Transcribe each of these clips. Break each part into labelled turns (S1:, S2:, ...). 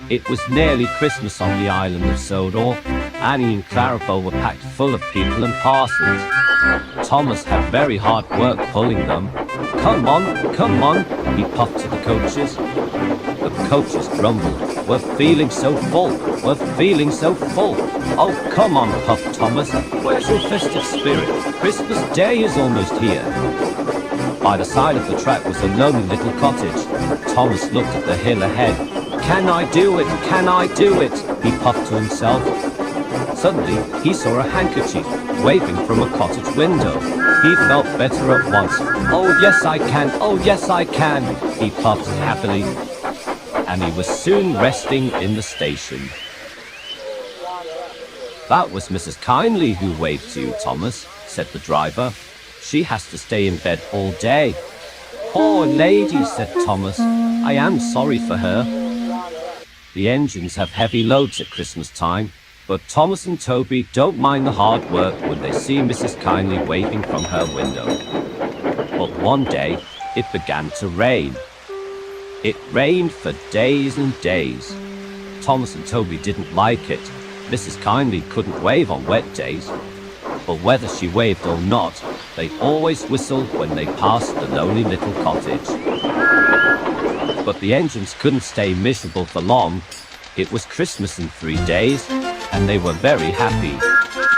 S1: It was nearly Christmas on the island of Sodor. Annie and Clarabel were packed full of people and parcels. Thomas had very hard work pulling them. Come on, he puffed to the coaches. The coaches grumbled. We're feeling so full. Oh, come on, puffed Thomas. Where's your festive spirit? Christmas Day is almost here. By the side of the track was a lonely little cottage. Thomas looked at the hill ahead. Can I do it? He puffed to himself. Suddenly, he saw a handkerchief waving from a cottage window. He felt better at once. Oh yes I can, he puffed happily. And he was soon resting in the station. That was Mrs. Kyndley who waved to you, Thomas, said the driver. She has to stay in bed all day. Poor lady, said Thomas. I am sorry for her. The engines have heavy loads at Christmas time, but Thomas and Toby don't mind the hard work when they see Mrs. Kyndley waving from her window. But one day, it began to rain. It rained for days and days. Thomas and Toby didn't like it. Mrs. Kyndley couldn't wave on wet days. But whether she waved or not, they always whistled when they passed the lonely little cottage. But the engines couldn't stay miserable for long. It was Christmas in 3 days, and they were very happy.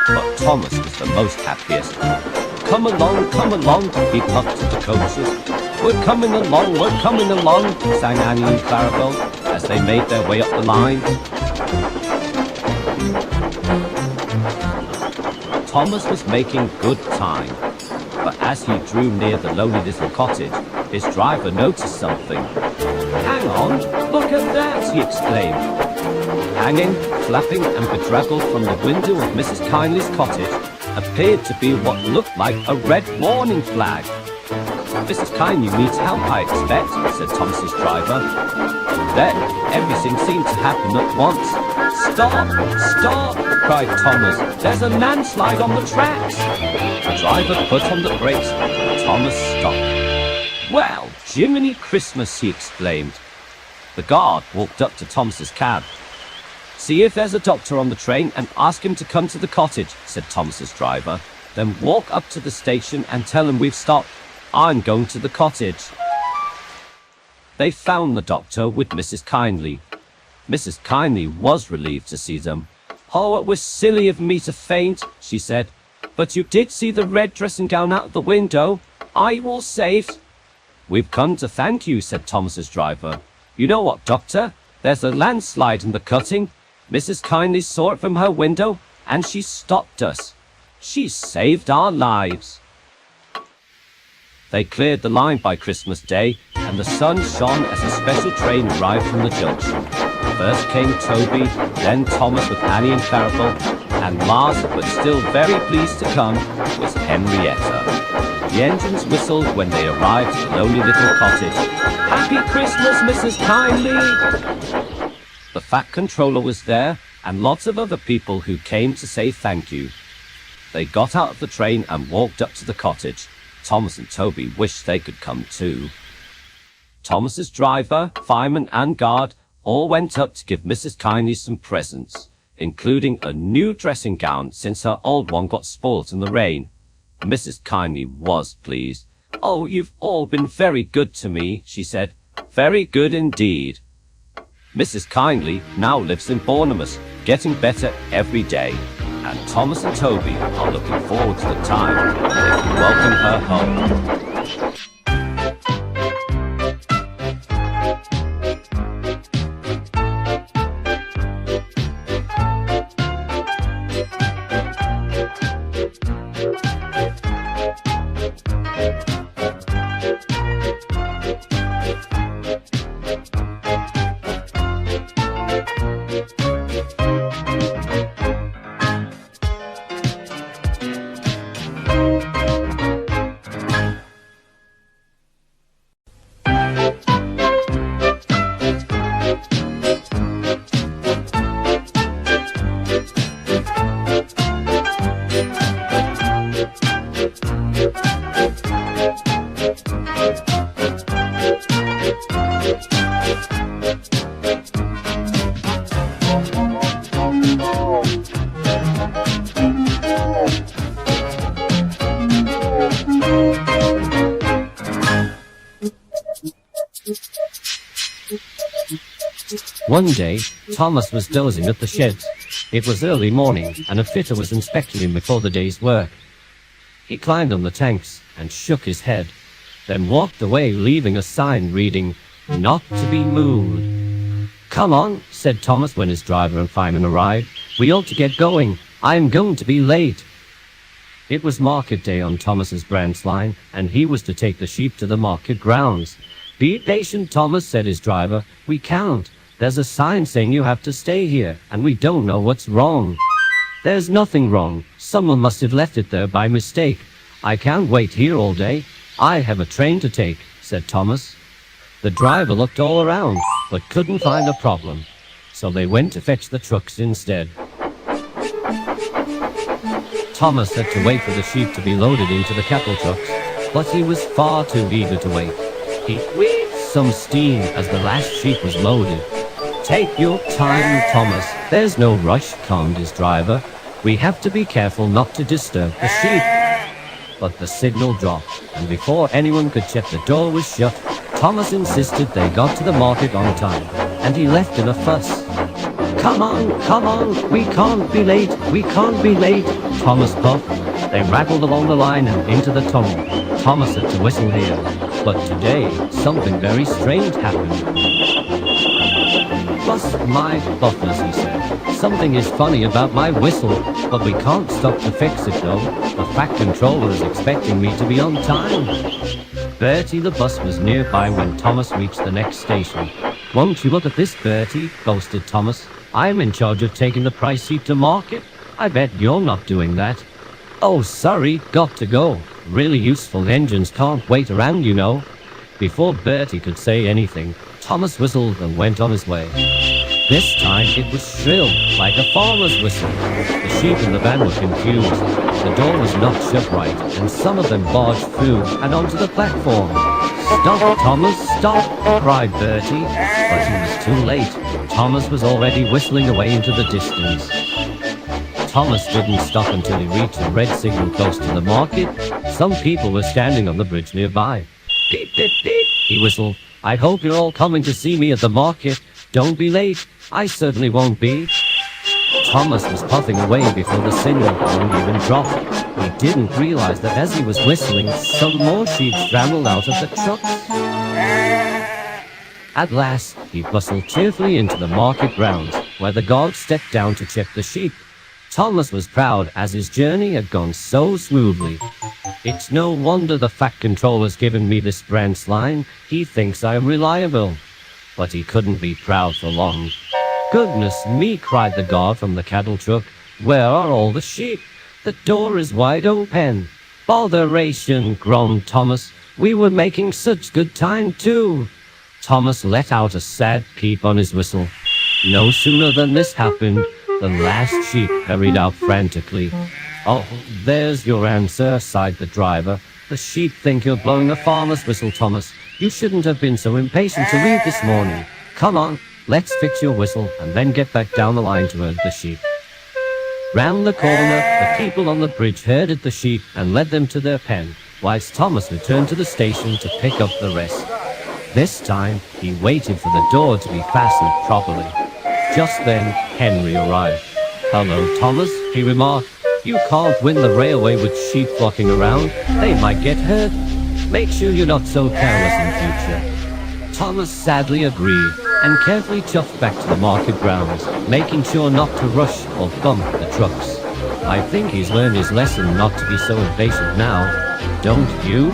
S1: But Thomas was the most happiest. Come along, he puffed to the coaches. We're coming along, sang Annie and Clarabel as they made their way up the line. Thomas was making good time, but as he drew near the lonely little cottage, his driver noticed something. Hang on, look at that, he exclaimed. Hanging, flapping and bedraggled from the window of Mrs. Kyndley's cottage appeared to be what looked like a red warning flag. Mrs. Kyndley needs help, I expect, said Thomas's driver. Then everything seemed to happen at once. Stop, cried Thomas. There's a landslide on the tracks. The driver put on the brakes. Thomas stopped. Well, Jiminy Christmas, he exclaimed. The guard walked up to Thomas's cab. See if there's a doctor on the train and ask him to come to the cottage, said Thomas's driver. Then walk up to the station and tell him we've stopped. I'm going to the cottage. They found the doctor with Mrs. Kyndley. Mrs. Kyndley was relieved to see them. Oh, it was silly of me to faint, she said. But you did see the red dressing gown out of the window. Are you all safe? We've come to thank you, said Thomas's driver. You know what, doctor? There's a landslide in the cutting. Mrs. Kyndley saw it from her window, and she stopped us. She saved our lives. They cleared the line by Christmas Day, and the sun shone as a special train arrived from the junction. First came Toby, then Thomas with Annie and Clarabel, and last, but still very pleased to come, was Henrietta. The engines whistled when they arrived at the lonely little cottage. Happy Christmas, Mrs. Kyndley! The fat controller was there, and lots of other people who came to say thank you. They got out of the train and walked up to the cottage. Thomas and Toby wished they could come too. Thomas's driver, fireman and guard all went up to give Mrs. Kyndley some presents, including a new dressing gown since her old one got spoilt in the rain. Mrs. Kyndley was pleased. Oh, you've all been very good to me, she said. Very good indeed. Mrs. Kyndley now lives in Bournemouth, getting better every day. And Thomas and Toby are looking forward to the time when they can welcome her home. One day, Thomas was dozing at the sheds. It was early morning, and a fitter was inspecting him before the day's work. He climbed on the tanks and shook his head, then walked away, leaving a sign reading, "Not to be moved." "Come on," said Thomas when his driver and fireman arrived. "We ought to get going. I'm going to be late." It was market day on Thomas's branch line, and he was to take the sheep to the market grounds. "Be patient, Thomas," said his driver. "We can't. There's a sign saying you have to stay here, and we don't know what's wrong." "There's nothing wrong. Someone must have left it there by mistake. I can't wait here all day. I have a train to take," said Thomas. The driver looked all around, but couldn't find a problem. So they went to fetch the trucks instead. Thomas had to wait for the sheep to be loaded into the cattle trucks, but he was far too eager to wait. He wheezed some steam as the last sheep was loaded. "Take your time, Thomas. There's no rush," calmed his driver. "We have to be careful not to disturb the sheep." But the signal dropped, and before anyone could check the door was shut, Thomas insisted they got to the market on time, and he left in a fuss. Come on, we can't be late, Thomas puffed. They rattled along the line and into the tunnel. Thomas had to whistle here, but today something very strange happened. "Bust my buffers," he said. "Something is funny about my whistle, but we can't stop to fix it though. The fat controller is expecting me to be on time." Bertie the bus was nearby when Thomas reached the next station. "Won't you look at this, Bertie?" boasted Thomas. "I'm in charge of taking the price sheep to market. I bet you're not doing that." "Oh, sorry, got to go. Really useful engines can't wait around, you know." Before Bertie could say anything, Thomas whistled and went on his way. This time it was shrill, like a farmer's whistle. The sheep in the van were confused. The door was not shut right, and some of them barged through and onto the platform. "Stop, Thomas, stop!" cried Bertie, but he was too late. Thomas was already whistling away into the distance. Thomas didn't stop until he reached a red signal close to the market. Some people were standing on the bridge nearby. "Beep, beep, beep," he whistled. "I hope you're all coming to see me at the market. Don't be late. I certainly won't be." Thomas was puffing away before the signal wouldn't even drop. He didn't realize that as he was whistling, some more sheep scrambled out of the trucks. At last, he bustled cheerfully into the market grounds, where the guard stepped down to check the sheep. Thomas was proud as his journey had gone so smoothly. "It's no wonder the fat controller's given me this branch line. He thinks I am reliable." But he couldn't be proud for long. "Goodness me," cried the guard from the cattle truck. "Where are all the sheep? The door is wide open." "Botheration," groaned Thomas. "We were making such good time too." Thomas let out a sad peep on his whistle. No sooner than this happened, the last sheep hurried out frantically. "Oh, there's your answer," sighed the driver. "The sheep think you're blowing a farmer's whistle, Thomas. You shouldn't have been so impatient to leave this morning. Come on, let's fix your whistle and then get back down the line to herd the sheep." Round the corner, the people on the bridge herded the sheep and led them to their pen, whilst Thomas returned to the station to pick up the rest. This time, he waited for the door to be fastened properly. Just then, Henry arrived. "Hello, Thomas," he remarked. "You can't win the railway with sheep flocking around. They might get hurt. Make sure you're not so careless in future." Thomas sadly agreed and carefully chuffed back to the market grounds, making sure not to rush or bump the trucks. I think he's learned his lesson not to be so impatient now. Don't you?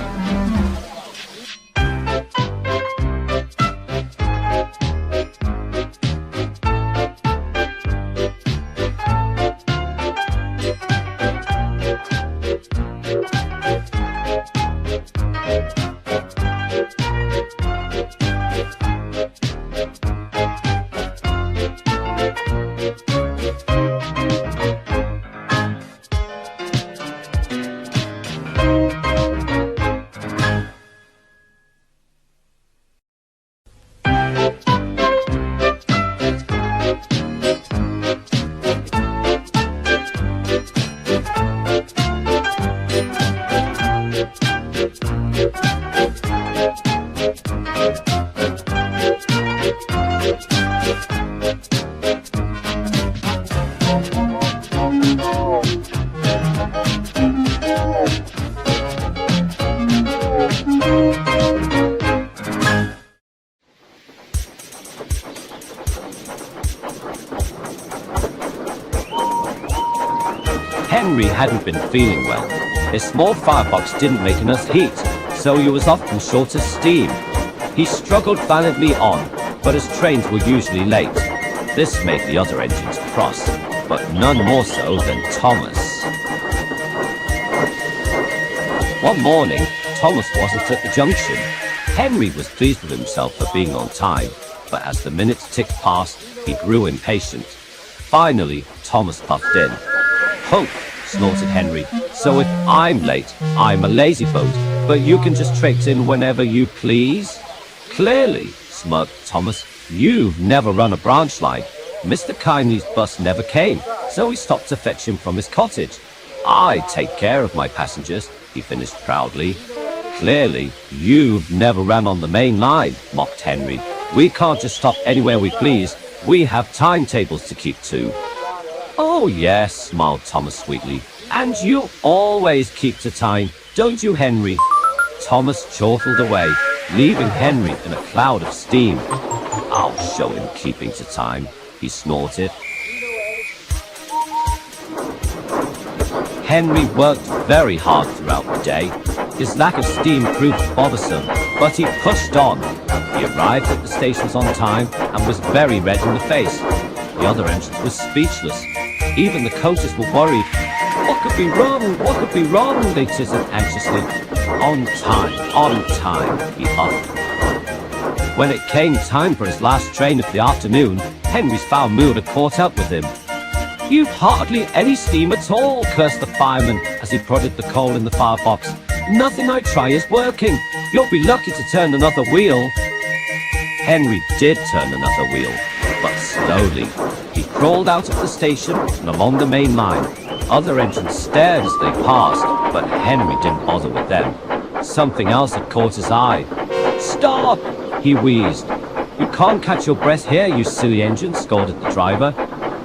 S1: Henry hadn't been feeling well. His small firebox didn't make enough heat, so he was often short of steam. He struggled valiantly on, but his trains were usually late. This made the other engines cross, but none more so than Thomas. One morning, Thomas wasn't at the junction. Henry was pleased with himself for being on time, but as the minutes ticked past, he grew impatient. Finally, Thomas puffed in. "Hope," snorted Henry. "So if I'm late, I'm a lazyboat, but you can just traipse in whenever you please?" "Clearly," smirked Thomas, "you've never run a branch line. Mr. Kyndley's bus never came, so he stopped to fetch him from his cottage. I take care of my passengers," he finished proudly. "Clearly, you've never ran on the main line," mocked Henry. "We can't just stop anywhere we please. We have timetables to keep to." "Oh yes," smiled Thomas sweetly. "And you always keep to time, don't you, Henry?" Thomas chortled away, leaving Henry in a cloud of steam. "I'll show him keeping to time," he snorted. Henry worked very hard throughout the day. His lack of steam proved bothersome, but he pushed on. He arrived at the stations on time and was very red in the face. The other entrants were speechless. Even the coaches were worried. "What could be wrong? What could be wrong?" they tittered anxiously. On time, he huffed. When it came time for his last train of the afternoon, Henry's foul mood had caught up with him. "You've hardly any steam at all," cursed the fireman as he prodded the coal in the firebox. "Nothing I try is working. You'll be lucky to turn another wheel." Henry did turn another wheel, but slowly. He crawled out of the station and along the main line. Other engines stared as they passed, but Henry didn't bother with them. Something else had caught his eye. "Stop!" he wheezed. "You can't catch your breath here, you silly engine," scolded the driver.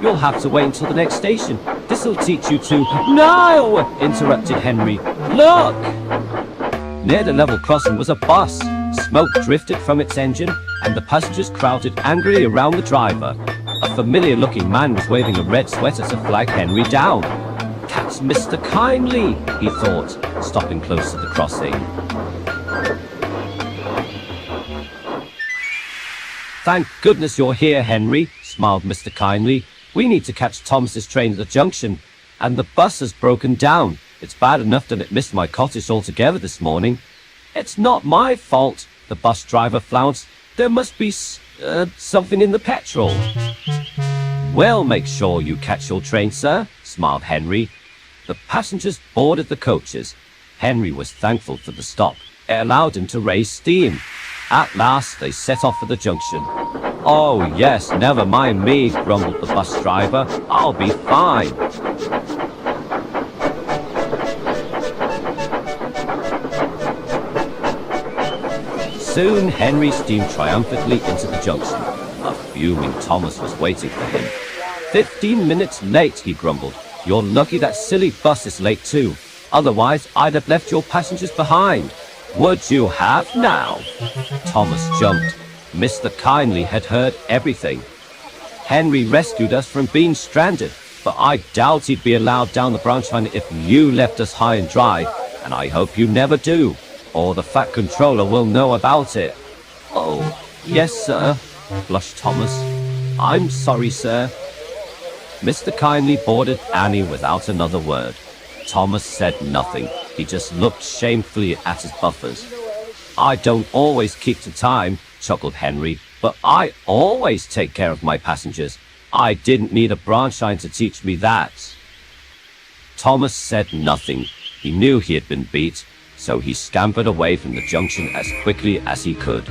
S1: "You'll have to wait until the next station. This'll teach you to—" "No!" interrupted Henry. "Look!" Near the level crossing was a bus. Smoke drifted from its engine, and the passengers crowded angrily around the driver. A familiar-looking man was waving a red sweater to flag Henry down. "That's Mr. Kyndley," he thought, stopping close to the crossing. "Thank goodness you're here, Henry," smiled Mr. Kyndley. "We need to catch Thomas's train at the junction, and the bus has broken down. It's bad enough that it missed my cottage altogether this morning." "It's not my fault," the bus driver flounced. "There must be something in the petrol." "We'll make sure you catch your train, sir," smiled Henry. The passengers boarded the coaches. Henry was thankful for the stop. It allowed him to raise steam. At last, they set off for the junction. "Oh, yes, never mind me," grumbled the bus driver. "I'll be fine." Soon, Henry steamed triumphantly into the junction. A fuming Thomas was waiting for him. 15 minutes late," he grumbled. "You're lucky that silly bus is late too. Otherwise, I'd have left your passengers behind." "Would you have now?" Thomas jumped. Mr. Kyndley had heard everything. "Henry rescued us from being stranded, but I doubt he'd be allowed down the branch line if you left us high and dry, and I hope you never do, or the Fat Controller will know about it." "Oh, yes, sir," blushed Thomas. "I'm sorry, sir." Mr. Kyndley boarded Annie without another word. Thomas said nothing. He just looked shamefully at his buffers. "I don't always keep to time," chuckled Henry, "but I always take care of my passengers. I didn't need a branch line to teach me that." Thomas said nothing. He knew he had been beat, so he scampered away from the junction as quickly as he could.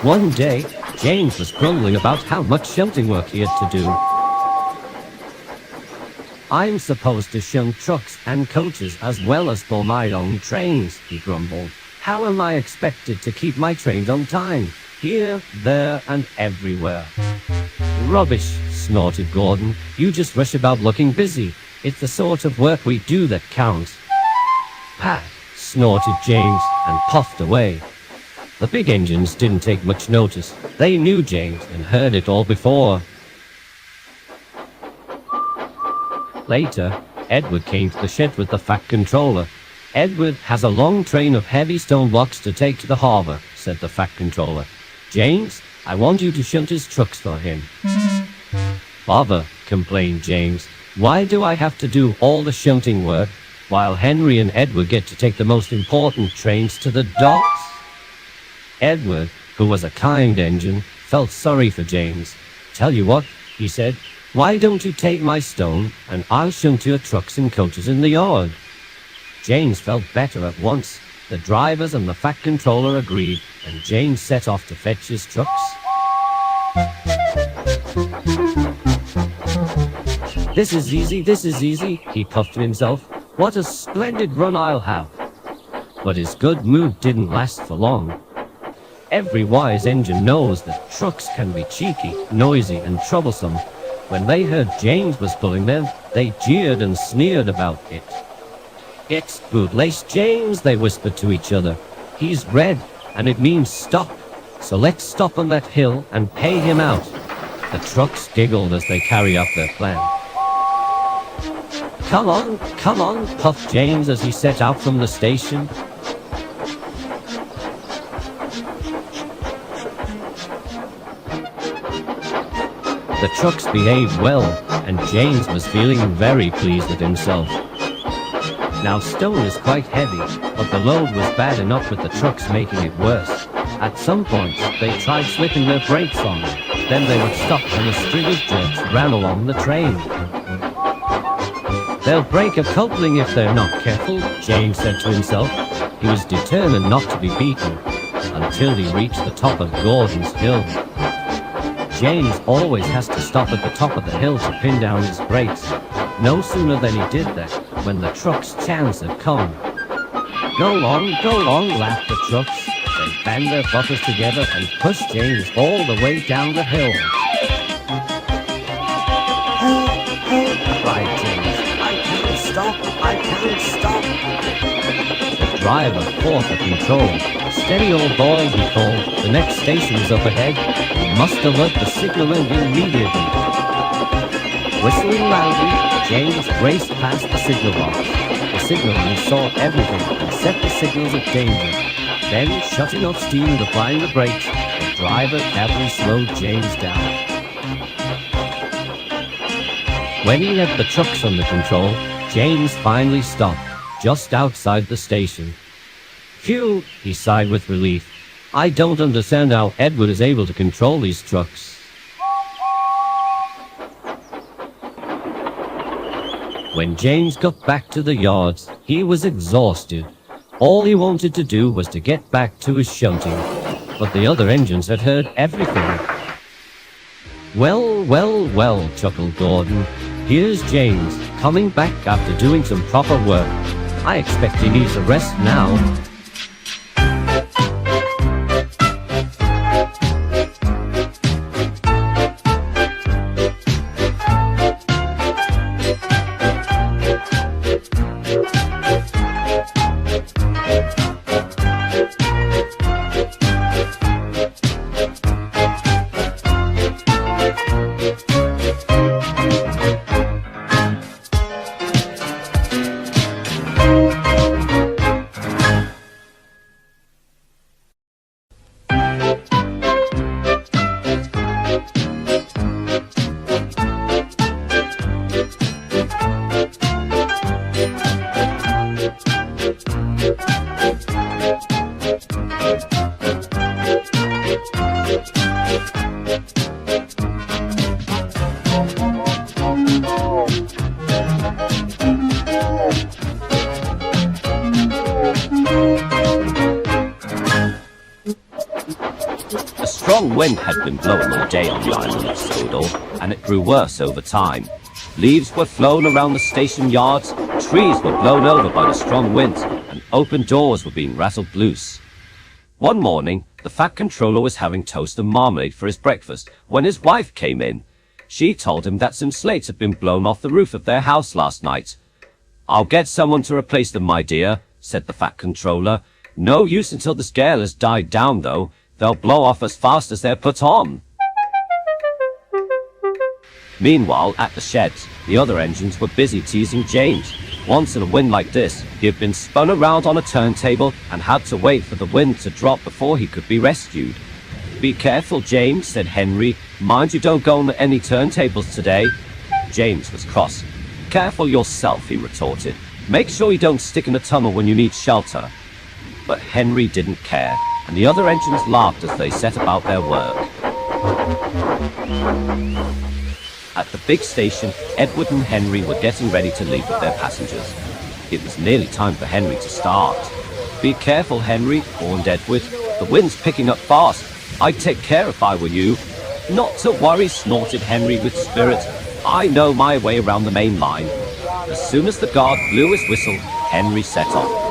S1: One day, James was grumbling about how much shunting work he had to do. I'm supposed to shunt trucks and coaches as well as for my own trains, he grumbled. How am I expected to keep my trains on time? Here, there, and everywhere. Rubbish, snorted Gordon. You just rush about looking busy. It's the sort of work we do that counts. Pat, snorted James, and puffed away. The big engines didn't take much notice. They knew James and heard it all before. Later, Edward came to the shed with the fat controller. Edward has a long train of heavy stone blocks to take to the harbour, said the fat controller. James, I want you to shunt his trucks for him. Bother, complained James. Why do I have to do all the shunting work, while Henry and Edward get to take the most important trains to the docks? Edward, who was a kind engine, felt sorry for James. Tell you what, he said, why don't you take my stone and I'll shunt your trucks and coaches in the yard? James felt better at once. The drivers and the fat controller agreed, and James set off to fetch his trucks. This is easy, he puffed to himself. What a splendid run I'll have. But his good mood didn't last for long. Every wise engine knows that trucks can be cheeky, noisy, and troublesome. When they heard James was pulling them, they jeered and sneered about it. It's bootlace James, they whispered to each other. He's red, and it means stop. So let's stop on that hill and pay him out. The trucks giggled as they carried out their plan. Come on, puffed James as he set out from the station. The trucks behaved well, and James was feeling very pleased with himself. Now stone is quite heavy, but the load was bad enough with the trucks making it worse. At some point, they tried slipping their brakes on. Then they would stop and a string of jerks ran along the train. They'll break a coupling if they're not careful, James said to himself. He was determined not to be beaten, until he reached the top of Gordon's hill. James always has to stop at the top of the hill to pin down his brakes. No sooner than he did that, when the truck's chance had come. Go on, laughed the trucks. They banged their buffers together and pushed James all the way down the hill. Help, cried James. I can't stop. The driver fought for control. Steady old boy, he called. The next station is up ahead. We must alert the signalman immediately. Whistling loudly, James raced past the signal box. The signalman saw everything and set the signals of danger. Then, shutting off steam and applying the brakes, the driver carefully slowed James down. When he had the trucks under control, James finally stopped, just outside the station. Phew, he sighed with relief. I don't understand how Edward is able to control these trucks. When James got back to the yards, he was exhausted. All he wanted to do was to get back to his shunting, but the other engines had heard everything. Well, chuckled Gordon. Here's James, coming back after doing some proper work. I expect he needs a rest now. strong wind had been blowing all day on the island of Sodor, and it grew worse over time. Leaves were flown around the station yards, trees were blown over by the strong winds, and open doors were being rattled loose. One morning, the Fat Controller was having toast and marmalade for his breakfast when his wife came in. She told him that some slates had been blown off the roof of their house last night. "I'll get someone to replace them, my dear," said the Fat Controller. "No use until this gale has died down, though. They'll blow off as fast as they're put on." Meanwhile, at the sheds, the other engines were busy teasing James. Once in a wind like this, he had been spun around on a turntable and had to wait for the wind to drop before he could be rescued. "Be careful, James," said Henry. "Mind you don't go on any turntables today." James was cross. "Careful yourself," he retorted. "Make sure you don't stick in a tunnel when you need shelter." But Henry didn't care, and the other engines laughed as they set about their work. At the big station, Edward and Henry were getting ready to leave with their passengers. It was nearly time for Henry to start. "Be careful, Henry," warned Edward. "The wind's picking up fast. I'd take care if I were you." "Not to worry," snorted Henry with spirit. "I know my way around the main line." As soon as the guard blew his whistle, Henry set off.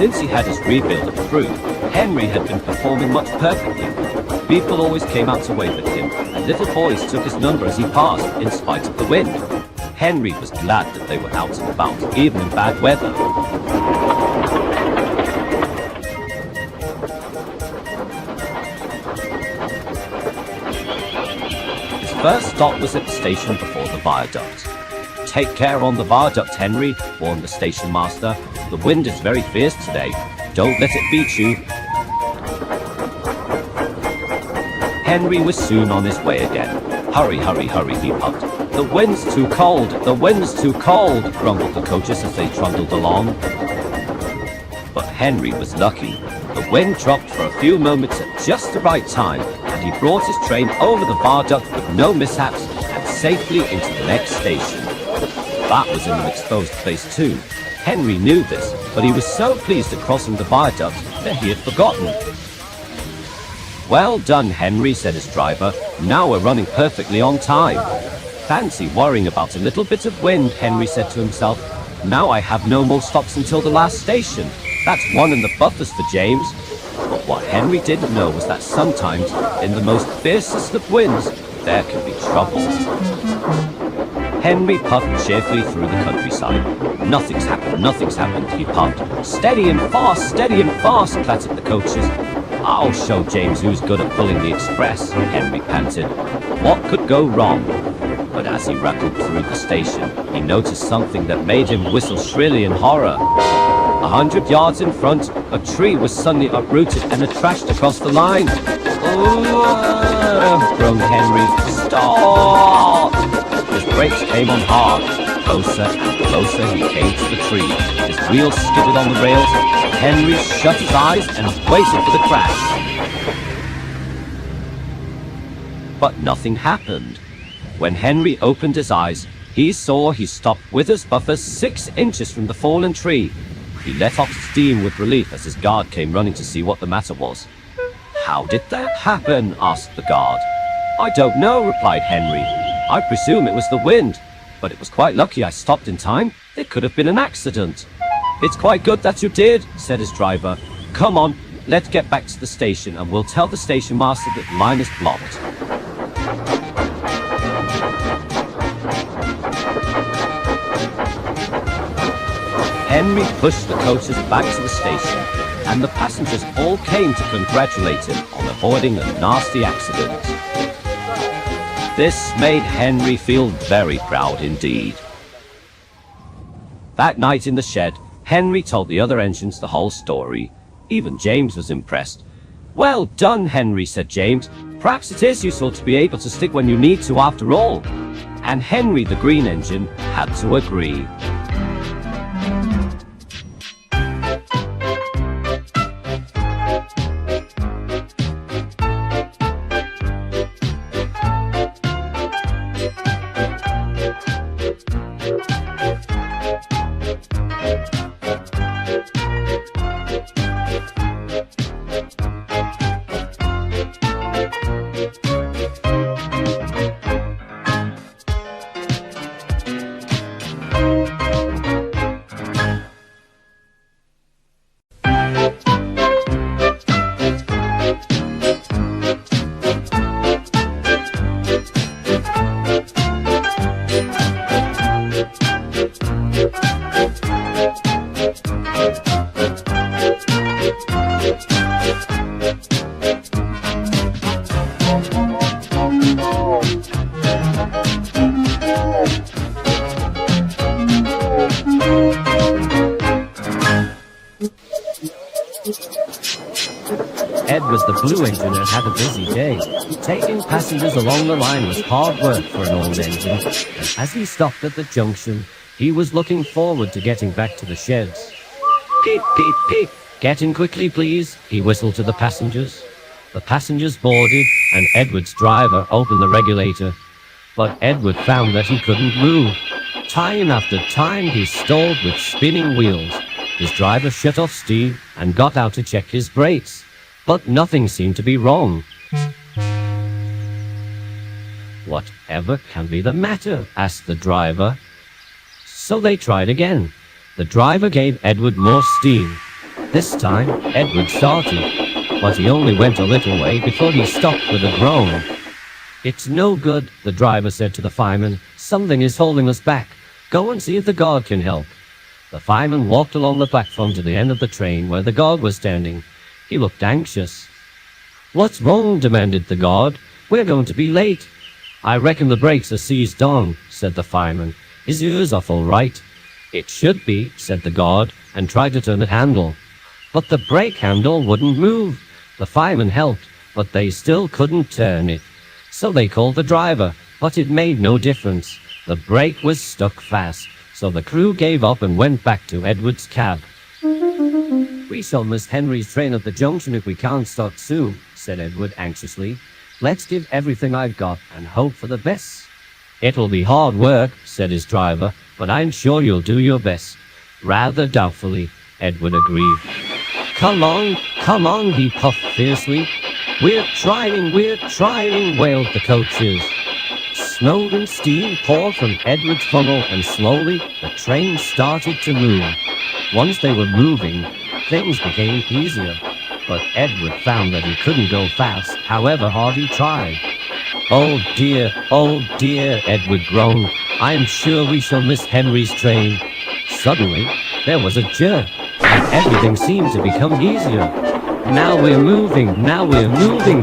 S1: Since he had his rebuild approved, Henry had been performing much perfectly. People always came out to wave at him, and little boys took his number as he passed, in spite of the wind. Henry was glad that they were out and about, even in bad weather. His first stop was at the station before the viaduct. "Take care on the viaduct, Henry," warned the station master. "The wind is very fierce today. Don't let it beat you." Henry was soon on his way again. "Hurry, hurry, hurry," he puffed. "The wind's too cold, the wind's too cold," grumbled the coaches as they trundled along. But Henry was lucky. The wind dropped for a few moments at just the right time, and he brought his train over the viaduct with no mishaps and safely into the next station. That was in an exposed place too. Henry knew this, but he was so pleased at crossing the viaduct that he had forgotten. "Well done, Henry," said his driver. "Now we're running perfectly on time." "Fancy worrying about a little bit of wind," Henry said to himself. "Now I have no more stops until the last station. That's one in the buffers for James." But what Henry didn't know was that sometimes, in the most fiercest of winds, there can be trouble. Henry puffed cheerfully through the countryside. "Nothing's happened," he puffed. Steady and fast, clattered the coaches. "I'll show James who's good at pulling the express," Henry panted. What could go wrong? But as he rattled through the station, he noticed something that made him whistle shrilly in horror. 100 yards in front, a tree was suddenly uprooted and had crashed across the line. "Oh!" groaned Henry. "Stop!" His brakes came on hard. Closer and closer he came to the tree. His wheels skidded on the rails. Henry shut his eyes and waited for the crash. But nothing happened. When Henry opened his eyes, he saw he stopped with his buffers 6 inches from the fallen tree. He let off steam with relief as his guard came running to see what the matter was. "How did that happen?" asked the guard. "I don't know," replied Henry. "I presume it was the wind, but it was quite lucky I stopped in time. It could have been an accident." "It's quite good that you did," said his driver. "Come on, let's get back to the station and we'll tell the station master that the line is blocked." Henry pushed the coaches back to the station, and the passengers all came to congratulate him on avoiding a nasty accident. This made Henry feel very proud indeed. That night in the shed, Henry told the other engines the whole story. Even James was impressed. "Well done, Henry," said James. "Perhaps it is useful to be able to stick when you need to after all." And Henry, the green engine, had to agree. Ed was the blue engine and had a busy day. Taking passengers along the line was hard work for an old engine, and as he stopped at the junction, he was looking forward to getting back to the sheds. Peep, peep, peep! Get in quickly, please, he whistled to the passengers. The passengers boarded, and Edward's driver opened the regulator. But Edward found that he couldn't move. Time after time he stalled with spinning wheels. His driver shut off steam and got out to check his brakes. But nothing seemed to be wrong. Whatever can be the matter? Asked the driver. So they tried again. The driver gave Edward more steam. This time, Edward started, but he only went a little way before he stopped with a groan. It's no good, the driver said to the fireman. Something is holding us back. Go and see if the guard can help. The fireman walked along the platform to the end of the train where the guard was standing. He looked anxious. What's wrong? Demanded the guard. We're going to be late. I reckon the brakes are seized on, said the fireman. Is yours off all right? It should be, said the guard, and tried to turn the handle. But the brake handle wouldn't move. The fireman helped, but they still couldn't turn it. So they called the driver, but it made no difference. The brake was stuck fast, so the crew gave up and went back to Edward's cab. We shall miss Henry's train at the junction if we can't start soon, said Edward anxiously. Let's give everything I've got and hope for the best. It'll be hard work, said his driver, but I'm sure you'll do your best. Rather doubtfully, Edward agreed. Come on, he puffed fiercely. We're trying, wailed the coaches. Smoke and steam poured from Edward's funnel, and slowly the train started to move. Once they were moving, things became easier, but Edward found that he couldn't go fast, however hard he tried. Oh dear, Edward groaned. I'm sure we shall miss Henry's train. Suddenly, there was a jerk, and everything seemed to become easier. Now we're moving,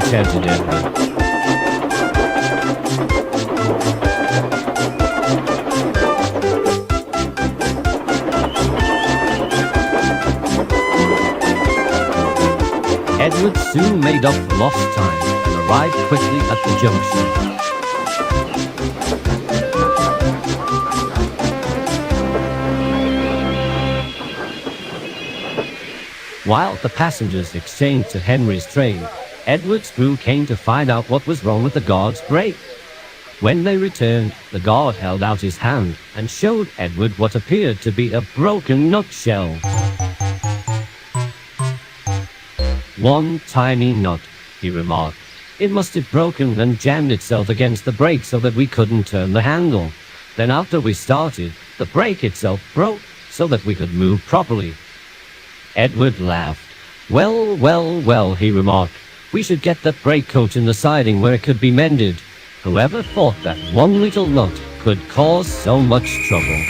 S1: shouted Edward. Edward soon made up for lost time and arrived quickly at the junction. While the passengers exchanged to Henry's train, Edward's crew came to find out what was wrong with the guard's brake. When they returned, the guard held out his hand and showed Edward what appeared to be a broken nutshell. One tiny nut, he remarked. It must have broken and jammed itself against the brake so that we couldn't turn the handle. Then after we started, the brake itself broke so that we could move properly. Edward laughed. Well, he remarked. We should get that brake coat in the siding where it could be mended. Whoever thought that one little nut could cause so much trouble?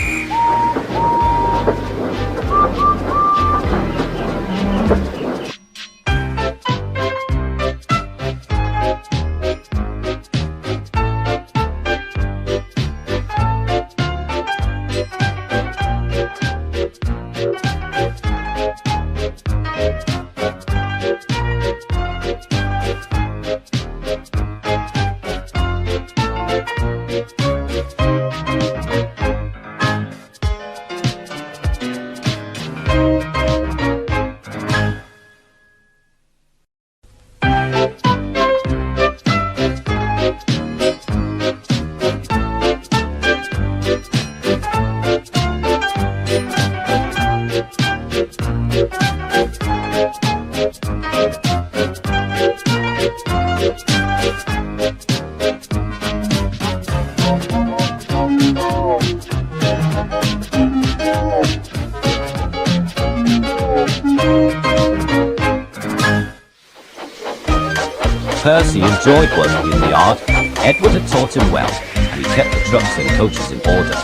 S1: Percy enjoyed working in the yard. Edward had taught him well, and he kept the trucks and coaches in order.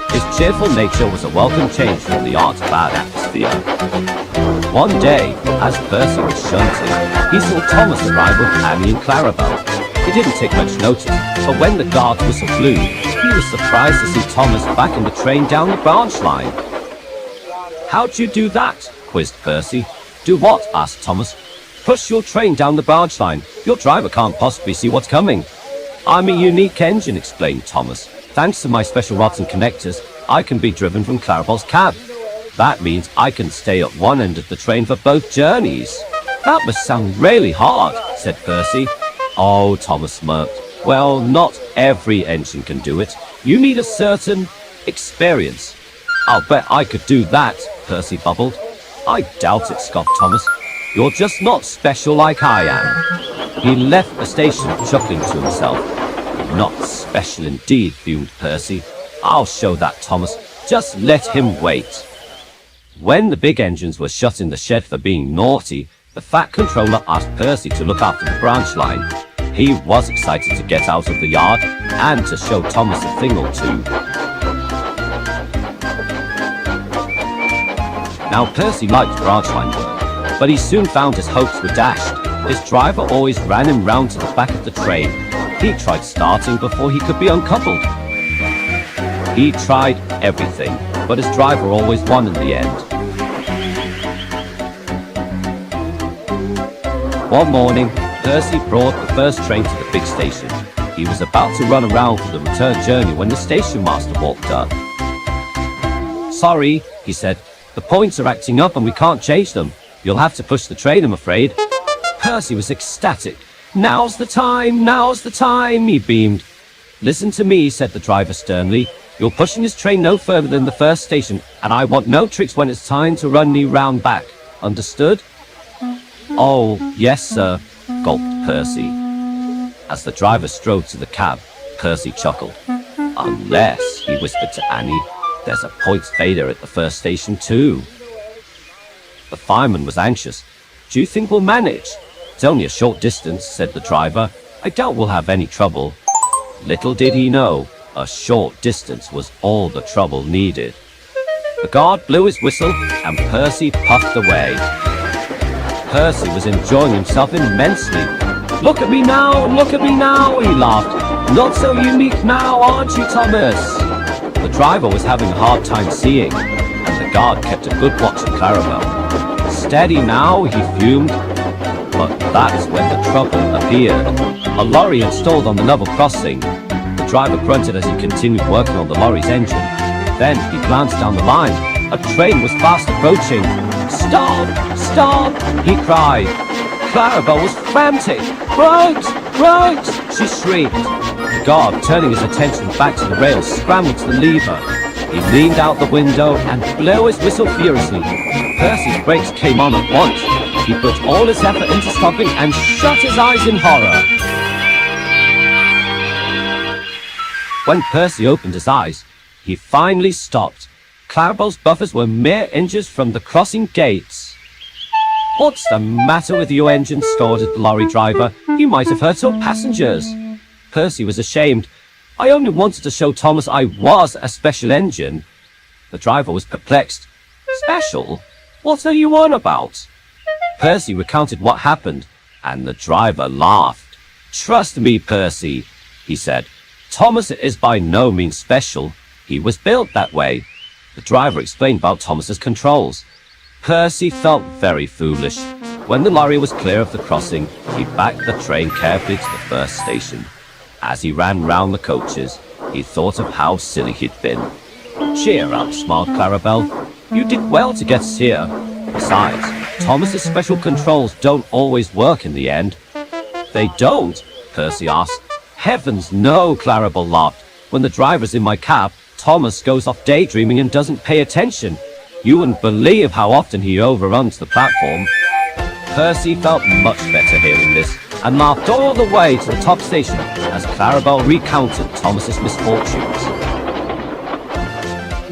S1: His cheerful nature was a welcome change from the yard's bad atmosphere. One day, as Percy was shunting, he saw Thomas arrive with Annie and Clarabel. He didn't take much notice, but when the guard whistle blew, he was surprised to see Thomas back in the train down the branch line. "How'd you do that?" quizzed Percy. "Do what?" asked Thomas. "Push your train down the branch line. Your driver can't possibly see what's coming." "I'm a unique engine," explained Thomas. "Thanks to my special rods and connectors, I can be driven from Clarabel's cab. That means I can stay at one end of the train for both journeys." "That must sound really hard," said Percy. "Oh," Thomas smirked. "Well, not every engine can do it. You need a certain experience." "I'll bet I could do that," Percy bubbled. "I doubt it," scoffed Thomas. "You're just not special like I am." He left the station chuckling to himself. "Not special indeed," fumed Percy. "I'll show that Thomas. Just let him wait." When the big engines were shut in the shed for being naughty, the Fat Controller asked Percy to look after the branch line. He was excited to get out of the yard and to show Thomas a thing or two. Now Percy liked branch line work, but he soon found his hopes were dashed. His driver always ran him round to the back of the train. He tried starting before he could be uncoupled. He tried everything, but his driver always won in the end. One morning, Percy brought the first train to the big station. He was about to run around for the return journey when the station master walked up. "Sorry," he said, "the points are acting up and we can't change them. You'll have to push the train, I'm afraid." Percy was ecstatic. Now's the time, he beamed. "Listen to me," said the driver sternly. "You're pushing this train no further than the first station, and I want no tricks when it's time to run me round back. Understood?" "Oh, yes, sir," gulped Percy. As the driver strode to the cab, Percy chuckled. "Unless," he whispered to Annie, "there's a points failure at the first station too." The fireman was anxious. "Do you think we'll manage?" "It's only a short distance," said the driver. "I doubt we'll have any trouble." Little did he know, a short distance was all the trouble needed. The guard blew his whistle and Percy puffed away. Percy was enjoying himself immensely. Look at me now, he laughed. "Not so unique now, aren't you, Thomas?" The driver was having a hard time seeing, and the guard kept a good watch of Clarabel. "Steady now," he fumed. But that's when the trouble appeared. A lorry had stalled on the level crossing. The driver grunted as he continued working on the lorry's engine. Then he glanced down the line. A train was fast approaching. "Stop! Stop!" he cried. Clarabel was frantic. Right! She shrieked. The guard, turning his attention back to the rails, scrambled to the lever. He leaned out the window and blew his whistle furiously. Percy's brakes came on at once. He put all his effort into stopping and shut his eyes in horror. When Percy opened his eyes, he finally stopped. Clarabel's buffers were mere inches from the crossing gates. "What's the matter with your engine?" scolded the lorry driver. "You might have hurt some passengers." Percy was ashamed. "I only wanted to show Thomas I was a special engine." The driver was perplexed. "Special? What are you on about?" Percy recounted what happened, and the driver laughed. "Trust me, Percy," he said. "Thomas is by no means special. He was built that way." The driver explained about Thomas's controls. Percy felt very foolish. When the lorry was clear of the crossing, he backed the train carefully to the first station. As he ran round the coaches, he thought of how silly he'd been. "Cheer up," smiled Clarabel. "You did well to get us here. Besides, Thomas's special controls don't always work in the end." "They don't?" Percy asked. "Heavens no," Clarabel laughed. "When the driver's in my cab, Thomas goes off daydreaming and doesn't pay attention. You wouldn't believe how often he overruns the platform." Percy felt much better hearing this, and laughed all the way to the top station as Clarabel recounted Thomas's misfortunes.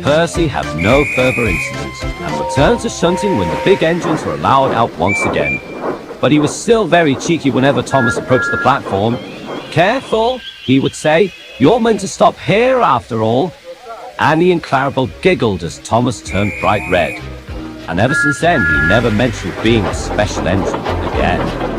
S1: Percy had no further incidents, and returned to shunting when the big engines were allowed out once again. But he was still very cheeky whenever Thomas approached the platform. "Careful," he would say, "you're meant to stop here after all." Annie and Clarabel giggled as Thomas turned bright red. And ever since then, he never mentioned being a special engine again.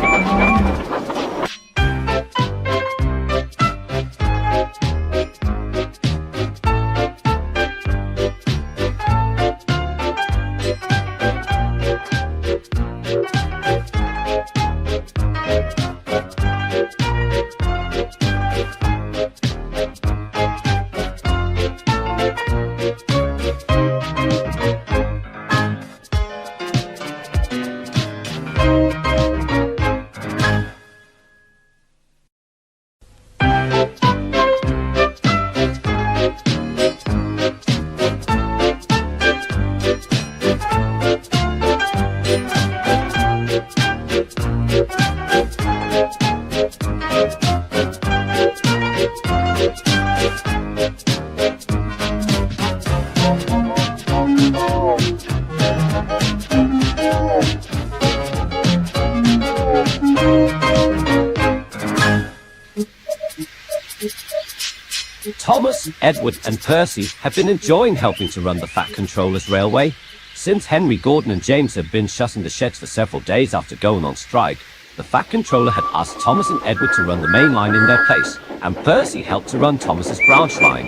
S1: Thomas, Edward and Percy have been enjoying helping to run the Fat Controller's railway. Since Henry, Gordon and James had been shutting the sheds for several days after going on strike, the Fat Controller had asked Thomas and Edward to run the main line in their place, and Percy helped to run Thomas's branch line.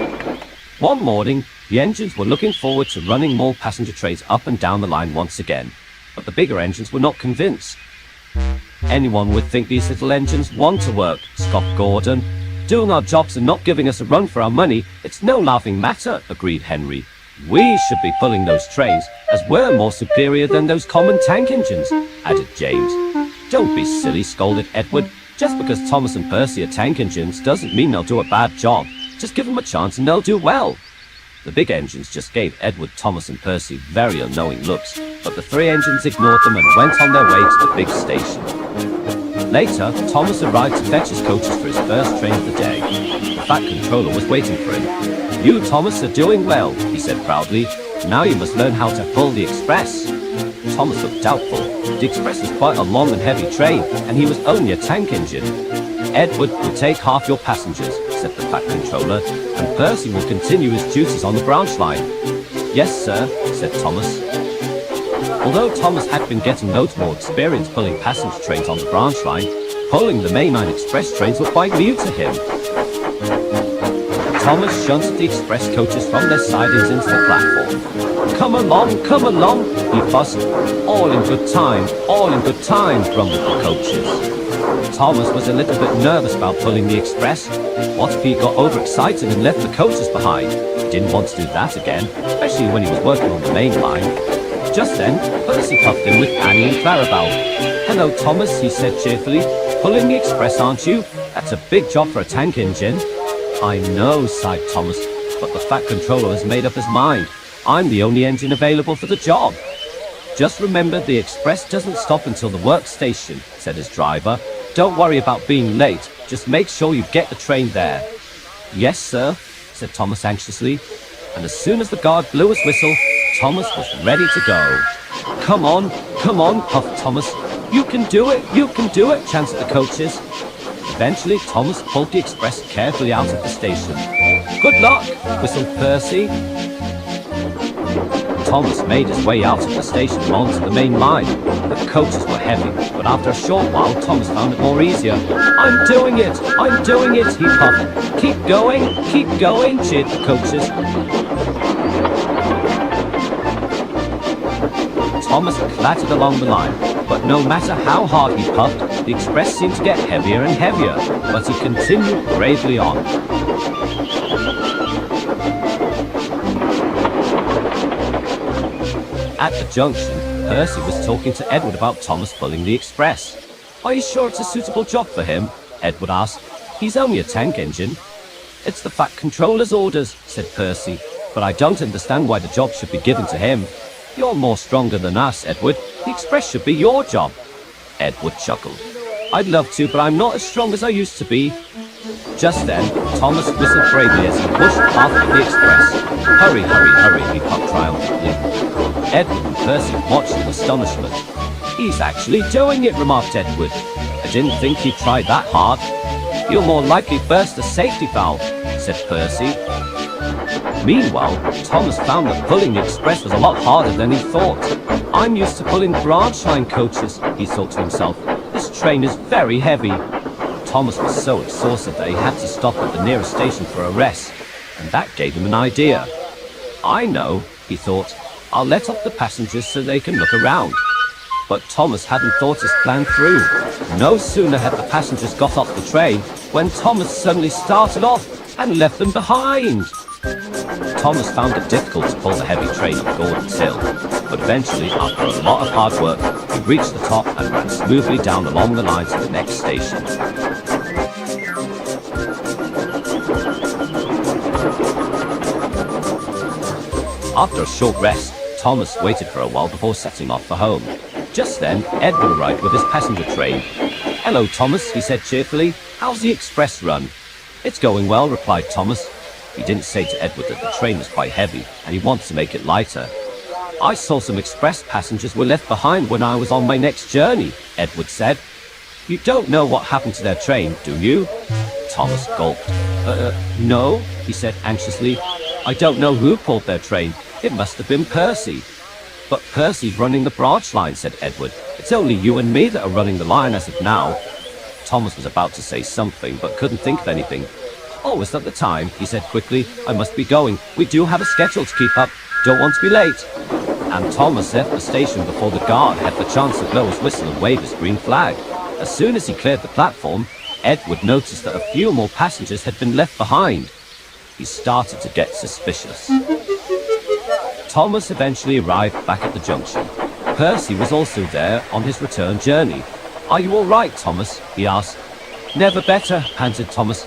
S1: One morning, the engines were looking forward to running more passenger trains up and down the line once again, but the bigger engines were not convinced. Anyone would think these little engines want to work, scoffed Gordon. Doing our jobs and not giving us a run for our money, it's no laughing matter, agreed Henry. We should be pulling those trains, as we're more superior than those common tank engines, added James. Don't be silly, scolded Edward. Just because Thomas and Percy are tank engines doesn't mean they'll do a bad job. Just give them a chance and they'll do well. The big engines just gave Edward, Thomas and Percy very unknowing looks, but the three engines ignored them and went on their way to the big station. Later, Thomas arrived to fetch his coaches for his first train of the day. The Fat Controller was waiting for him. You, Thomas, are doing well, he said proudly. Now you must learn how to pull the express. Thomas looked doubtful. The express was quite a long and heavy train, and he was only a tank engine. Edward will take half your passengers, said the Fat Controller, and Percy will continue his duties on the branch line. Yes, sir, said Thomas. Although Thomas had been getting loads more experience pulling passenger trains on the branch line, pulling the mainline express trains were quite new to him. Thomas shunted the express coaches from their sidings into the platform. Come along, he fussed. All in good time, grumbled the coaches. Thomas was a little bit nervous about pulling the express. What if he got overexcited and left the coaches behind? He didn't want to do that again, especially when he was working on the main line. Just then, Percy puffed in with Annie and Clarabel. Hello, Thomas, he said cheerfully. Pulling the express, aren't you? That's a big job for a tank engine. I know, sighed Thomas, but the Fat Controller has made up his mind. I'm the only engine available for the job. Just remember, the express doesn't stop until the workstation, said his driver. Don't worry about being late. Just make sure you get the train there. Yes, sir, said Thomas anxiously. And as soon as the guard blew his whistle, Thomas was ready to go. Come on, puffed Thomas. You can do it, chanted the coaches. Eventually, Thomas pulled the express carefully out of the station. Good luck, whistled Percy. Thomas made his way out of the station and onto the main line. The coaches were heavy, but after a short while, Thomas found it more easier. I'm doing it, he puffed. Keep going, cheered the coaches. Thomas clattered along the line, but no matter how hard he puffed, the express seemed to get heavier and heavier, but he continued bravely on. At the junction, Percy was talking to Edward about Thomas pulling the express. Are you sure it's a suitable job for him? Edward asked. He's only a tank engine. It's the Fat Controller's orders, said Percy, but I don't understand why the job should be given to him. You're more stronger than us, Edward. The express should be your job. Edward chuckled. I'd love to, but I'm not as strong as I used to be. Just then, Thomas whistled bravely as he pushed past the express. Hurry, he puffed triumphantly. Edward and Percy watched in astonishment. He's actually doing it, remarked Edward. I didn't think he'd try that hard. You'll more likely burst the safety valve, said Percy. Meanwhile, Thomas found that pulling the express was a lot harder than he thought. I'm used to pulling branch line coaches, he thought to himself. This train is very heavy. Thomas was so exhausted that he had to stop at the nearest station for a rest, and that gave him an idea. I know, he thought, I'll let off the passengers so they can look around. But Thomas hadn't thought his plan through. No sooner had the passengers got off the train when Thomas suddenly started off and left them behind. Thomas found it difficult to pull the heavy train up Gordon's Hill, but eventually, after a lot of hard work, he reached the top and ran smoothly down along the line to the next station. After a short rest, Thomas waited for a while before setting off for home. Just then, Edward arrived with his passenger train. "Hello, Thomas," he said cheerfully. "How's the express run?" "It's going well," replied Thomas. He didn't say to Edward that the train was quite heavy and he wanted to make it lighter. "I saw some express passengers were left behind when I was on my next journey," Edward said. "You don't know what happened to their train, do you?" Thomas gulped. No, he said anxiously. "I don't know who pulled their train. It must have been Percy." "But Percy's running the branch line," said Edward. "It's only you and me that are running the line as of now." Thomas was about to say something, but couldn't think of anything. "Oh, is that the time?" he said quickly. "I must be going. We do have a schedule to keep up. Don't want to be late." And Thomas left the station before the guard had the chance to blow his whistle and wave his green flag. As soon as he cleared the platform, Edward noticed that a few more passengers had been left behind. He started to get suspicious. Thomas eventually arrived back at the junction. Percy was also there on his return journey. "Are you all right, Thomas?" he asked. "Never better," panted Thomas.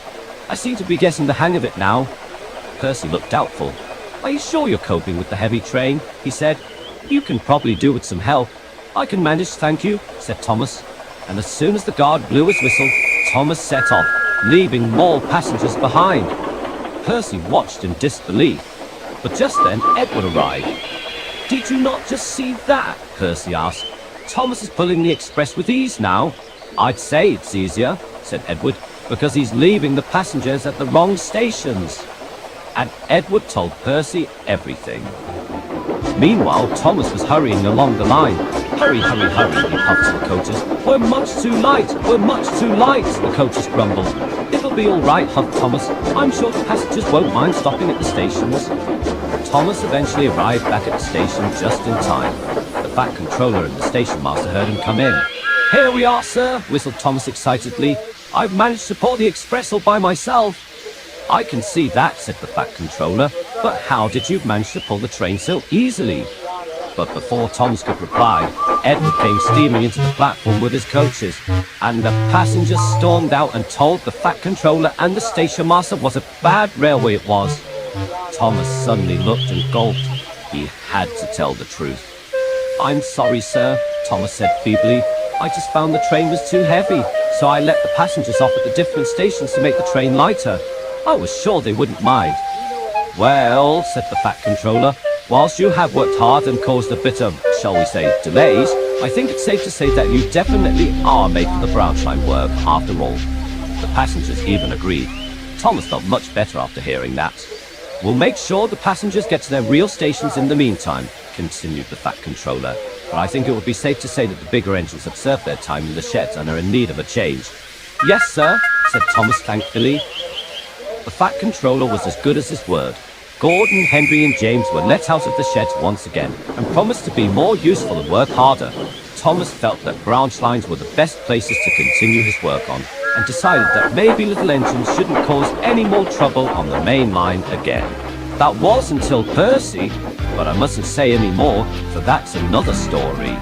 S1: "I seem to be getting the hang of it now." Percy looked doubtful. "Are you sure you're coping with the heavy train?" he said. "You can probably do with some help." "I can manage, thank you," said Thomas. And as soon as the guard blew his whistle, Thomas set off, leaving more passengers behind. Percy watched in disbelief. But just then, Edward arrived. "Did you not just see that?" Percy asked. "Thomas is pulling the express with ease now." "I'd say it's easier," said Edward, "because he's leaving the passengers at the wrong stations." And Edward told Percy everything. Meanwhile, Thomas was hurrying along the line. "Hurry, hurry, hurry," he puffed to the coaches. "We're much too light, we're much too light," the coaches grumbled. "It'll be all right," huffed Thomas. "I'm sure the passengers won't mind stopping at the stations." Thomas eventually arrived back at the station just in time. The fat controller and the station master heard him come in. "Here we are, sir," whistled Thomas excitedly. "I've managed to pull the express all by myself." "I can see that," said the fat controller. "But how did you manage to pull the train so easily?" But before Thomas could reply, Edward came steaming into the platform with his coaches, and the passengers stormed out and told the fat controller and the station master what a bad railway it was. Thomas suddenly looked and gulped. He had to tell the truth. "I'm sorry, sir," Thomas said feebly. "I just found the train was too heavy, so I let the passengers off at the different stations to make the train lighter. I was sure they wouldn't mind." "Well," said the fat controller, "whilst you have worked hard and caused a bit of, shall we say, delays, I think it's safe to say that you definitely are made for the branch line work, after all." The passengers even agreed. Thomas felt much better after hearing that. "We'll make sure the passengers get to their real stations in the meantime," continued the fat controller. "But I think it would be safe to say that the bigger engines have served their time in the sheds and are in need of a change." "Yes, sir," said Thomas thankfully. The fat controller was as good as his word. Gordon, Henry and James were let out of the sheds once again and promised to be more useful and work harder. Thomas felt that branch lines were the best places to continue his work on and decided that maybe little engines shouldn't cause any more trouble on the main line again. That was until Percy, but I mustn't say any more, for that's another story.